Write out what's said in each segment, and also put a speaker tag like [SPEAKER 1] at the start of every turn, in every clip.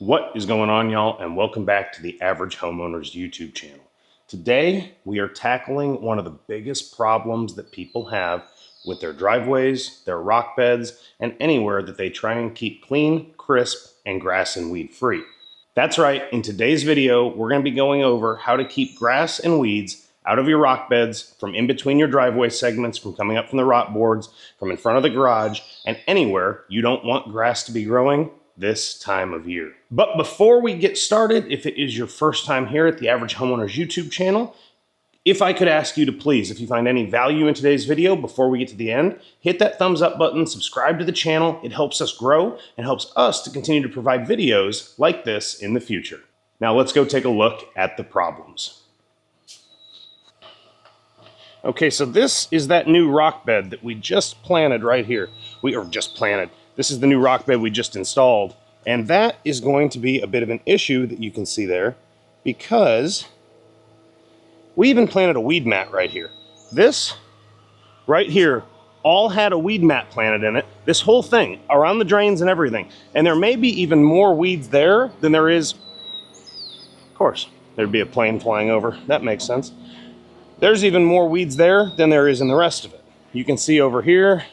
[SPEAKER 1] What is going on, y'all, and welcome back to the Average Homeowner's YouTube channel. Today, we are tackling one of the biggest problems that people have with their driveways, their rock beds, and anywhere that they try and keep clean, crisp, and grass and weed free. That's right, in today's video, we're going to be going over how to keep grass and weeds out of your rock beds, from in between your driveway segments, from coming up from the rot boards, from in front of the garage, and anywhere you don't want grass to be growing this time of year. But before we get started, if it is your first time here at the Average Homeowner's YouTube channel, if I could ask you to please, if you find any value in today's video before we get to the end, hit that thumbs up button, subscribe to the channel. It helps us grow and helps us to continue to provide videos like this in the future. Now let's go take a look at the problems. Okay, so this is that new rock bed that we just planted right here. This is the new rock bed we just installed. And that is going to be a bit of an issue that you can see there, because we even planted a weed mat right here. This right here all had a weed mat planted in it. This whole thing around the drains and everything. And there may be even more weeds there than there is. Of course, there'd be a plane flying over. That makes sense. There's even more weeds there than there is in the rest of it. You can see over here,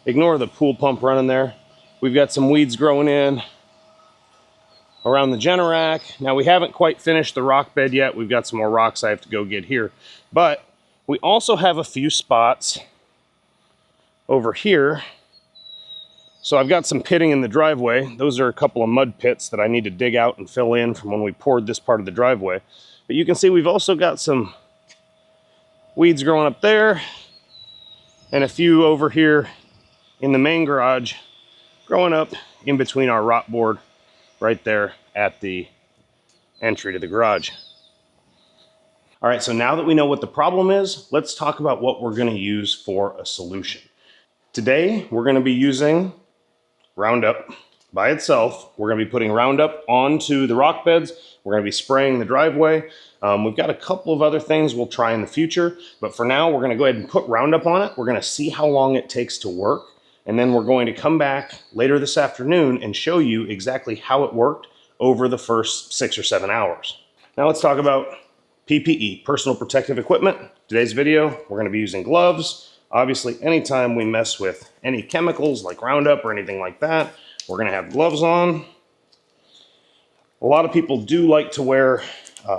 [SPEAKER 1] ignore the pool pump running there. We've got some weeds growing in around the Generac. Now, we haven't quite finished the rock bed yet. We've got some more rocks I have to go get here. But we also have a few spots over here. So I've got some pitting in the driveway. Those are a couple of mud pits that I need to dig out and fill in from when we poured this part of the driveway. But you can see we've also got some weeds growing up there and a few over here in the main garage growing up in between our rot board right there at the entry to the garage. All right, so now that we know what the problem is, let's talk about what we're going to use for a solution. Today, we're going to be using Roundup by itself. We're going to be putting Roundup onto the rock beds. We're going to be spraying the driveway. We've got a couple of other things we'll try in the future, but for now, we're going to go ahead and put Roundup on it. We're going to see how long it takes to work, and then we're going to come back later this afternoon and show you exactly how it worked over the first 6 or 7 hours. Now let's talk about PPE, personal protective equipment. Today's video, we're going to be using gloves. Obviously, anytime we mess with any chemicals like Roundup or anything like that, we're going to have gloves on. A lot of people do like to wear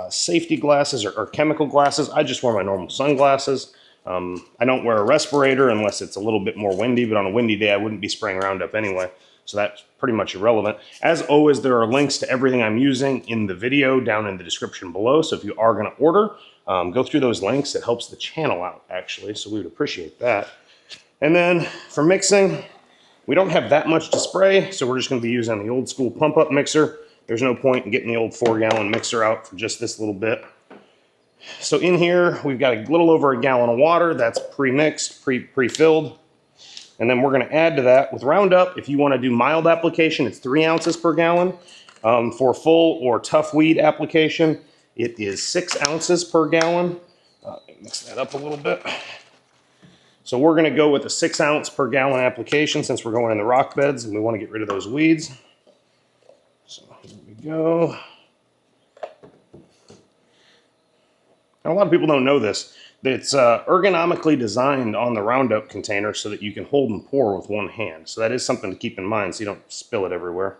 [SPEAKER 1] safety glasses or chemical glasses. I just wear my normal sunglasses. I don't wear a respirator unless it's a little bit more windy, but on a windy day, I wouldn't be spraying Roundup anyway. So that's pretty much irrelevant. As always, there are links to everything I'm using in the video down in the description below. So if you are going to order, go through those links. It helps the channel out, actually, so we would appreciate that. And then for mixing, we don't have that much to spray, so we're just going to be using the old school pump-up mixer. There's no point in getting the old 4-gallon mixer out for just this little bit. So in here, we've got a little over a gallon of water. That's pre-mixed, pre-filled. And then we're going to add to that with Roundup. If you want to do mild application, it's 3 ounces per gallon. For full or tough weed application, it is 6 ounces per gallon. Mix that up a little bit. So we're going to go with a 6 ounce per gallon application since we're going in the rock beds and we want to get rid of those weeds. So here we go. Now, a lot of people don't know this. It's ergonomically designed on the Roundup container so that you can hold and pour with one hand. So that is something to keep in mind so you don't spill it everywhere.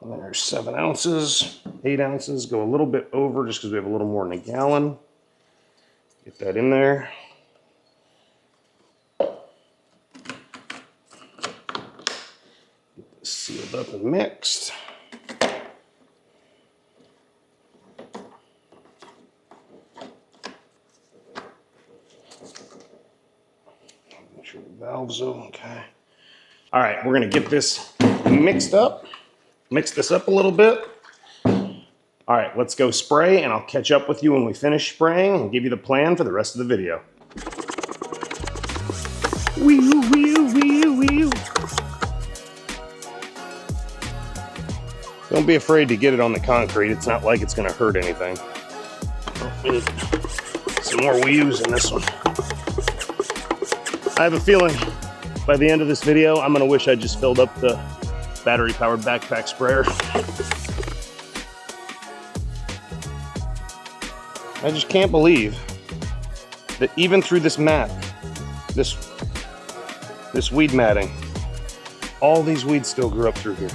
[SPEAKER 1] And there's 7 ounces, 8 ounces. Go a little bit over just because we have a little more than a gallon. Get that in there. Get this sealed up and mixed. Make sure the valves are okay. All right, we're going to get this mixed up. Mix this up a little bit. All right, let's go spray, and I'll catch up with you when we finish spraying and give you the plan for the rest of the video. Don't be afraid to get it on the concrete. It's not like it's going to hurt anything. Oh, we need some more weaves in this one. I have a feeling By the end of this video, I'm gonna wish I just filled up the battery-powered backpack sprayer. I just can't believe that even through this mat, this weed matting, all these weeds still grew up through here.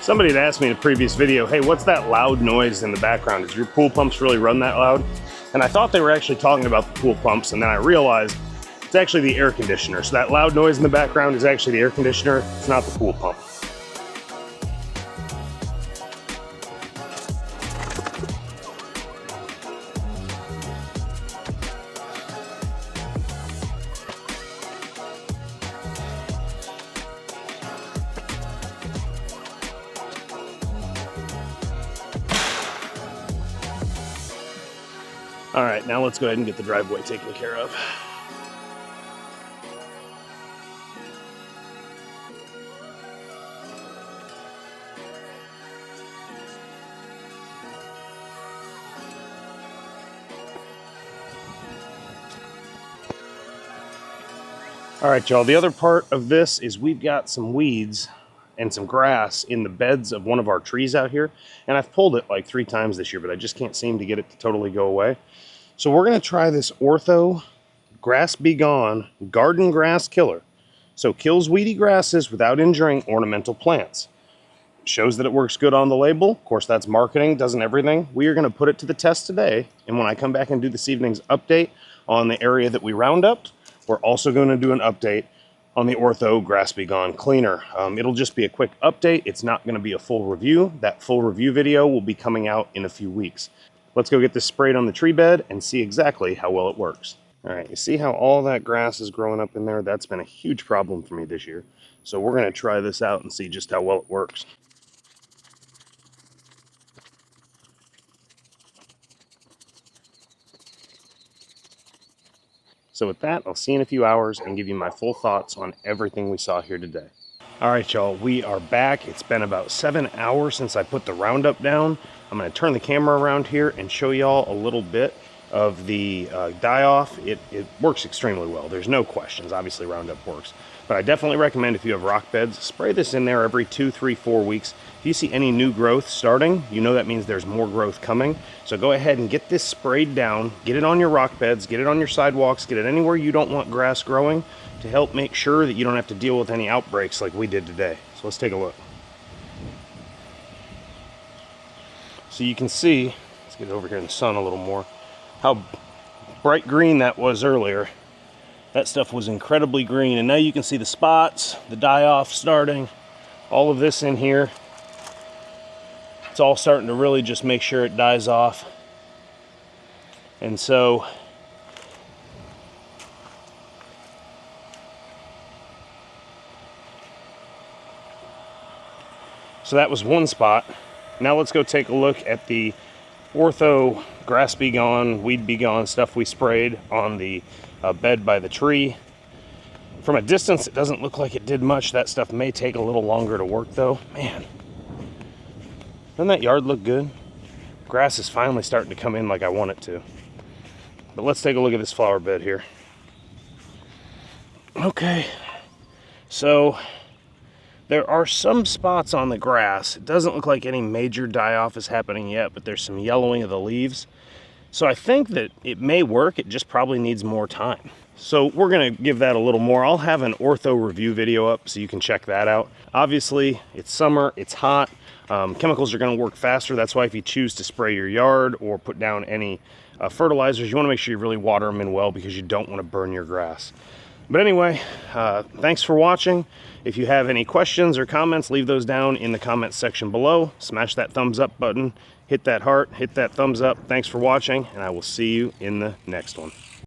[SPEAKER 1] Somebody had asked me in a previous video, hey, what's that loud noise in the background? Does your pool pumps really run that loud? And I thought they were actually talking about the pool pumps, and then I realized it's actually the air conditioner. So that loud noise in the background is actually the air conditioner, it's not the pool pump. All right, now let's go ahead and get the driveway taken care of. All right, y'all, the other part of this is we've got some weeds and some grass in the beds of one of our trees out here. And I've pulled it like 3 times this year, but I just can't seem to get it to totally go away. So we're gonna try this Ortho Grass Be Gone Garden Grass Killer. So kills weedy grasses without injuring ornamental plants. Shows that it works good on the label. Of course, that's marketing, doesn't everything. We are gonna put it to the test today. And when I come back and do this evening's update on the area that we Rounduped, we're also gonna do an update on the Ortho Grass Be Gone Cleaner. It'll just be a quick update. It's not gonna be a full review. That full review video will be coming out in a few weeks. Let's go get this sprayed on the tree bed and see exactly how well it works. All right, you see how all that grass is growing up in there? That's been a huge problem for me this year. So we're gonna try this out and see just how well it works. So with that, I'll see you in a few hours and give you my full thoughts on everything we saw here today. All right, y'all, we are back. It's been about 7 hours since I put the Roundup down. I'm gonna turn the camera around here and show y'all a little bit of the die-off. It works extremely well. There's no questions. Obviously, Roundup works. But I definitely recommend if you have rock beds, spray this in there every 2, 3, 4 weeks. If you see any new growth starting, you know that means there's more growth coming. So go ahead and get this sprayed down, get it on your rock beds, get it on your sidewalks, get it anywhere you don't want grass growing to help make sure that you don't have to deal with any outbreaks like we did today. So let's take a look. So you can see, let's get over here in the sun a little more, how bright green that was earlier. That stuff was incredibly green, and now you can see the spots, the die-off starting, all of this in here. It's all starting to really just make sure it dies off. And so that was one spot. Now let's go take a look at the Ortho Grass Be Gone, Weed Be Gone stuff we sprayed on the bed by the tree. From a distance, it doesn't look like it did much. That stuff may take a little longer to work though. Man, doesn't that yard look good? Grass is finally starting to come in like I want it to. But let's take a look at this flower bed here. Okay, so there are some spots on the grass. It doesn't look like any major die-off is happening yet, but there's some yellowing of the leaves. So I think that it may work, it just probably needs more time. So we're gonna give that a little more. I'll have an Ortho review video up so you can check that out. Obviously, it's summer, it's hot. Chemicals are gonna work faster. That's why if you choose to spray your yard or put down any fertilizers, you wanna make sure you really water them in well because you don't wanna burn your grass. But anyway, thanks for watching. If you have any questions or comments, leave those down in the comments section below. Smash that thumbs up button, hit that heart, hit that thumbs up. Thanks for watching, and I will see you in the next one.